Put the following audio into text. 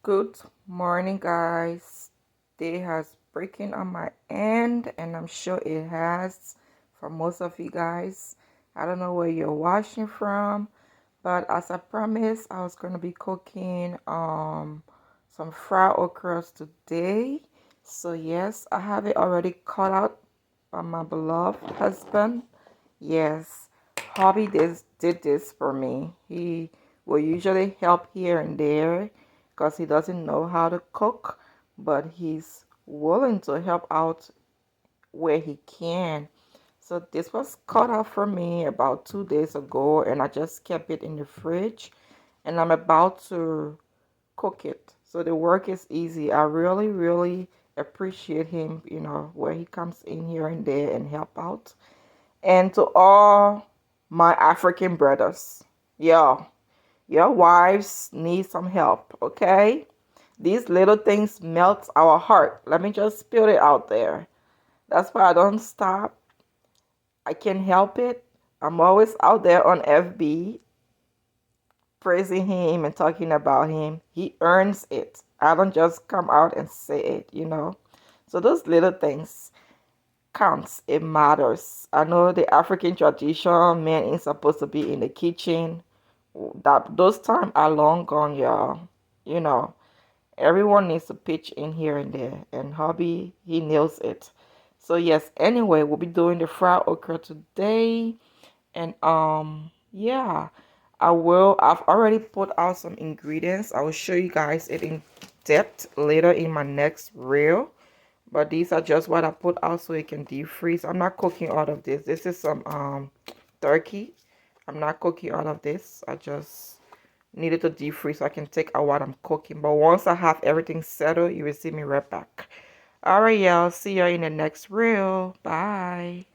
Good morning, guys. Day has breaking on my end, and I'm sure it has for most of you guys. I don't know where you're watching from, but as I promised, I was gonna be cooking some fried okras today. So yes, I have it already cut out by my beloved husband. Yes, hobby did this for me. He will usually help here and there because he doesn't know how to cook, but he's willing to help out where he can. So this was cut out for me about 2 days ago, and I just kept it in the fridge, and I'm about to cook it. So the work is easy. I really, really appreciate him, where he comes in here and there and help out. And to all my African brothers, yeah, your wives need some help, okay? These little things melt our heart. Let me just spit it out there. That's why I don't stop. I can't help it. I'm always out there on FB praising him and talking about him. He earns it. I don't just come out and say it. So those little things counts. It matters. I know the African tradition, man ain't supposed to be in the kitchen. That those times are long gone, y'all. You know, everyone needs to pitch in here and there, and hubby, he nails it. So yes, anyway, we'll be doing the fried okra today, and yeah, I've already put out some ingredients. I will show you guys it in depth later in my next reel. But these are just what I put out so it can deep freeze. I'm not cooking all of this. This is some turkey. I'm not cooking all of this. I just needed to deep freeze so I can take out what I'm cooking. But once I have everything settled, you will see me right back. Alright, y'all. See you in the next reel. Bye.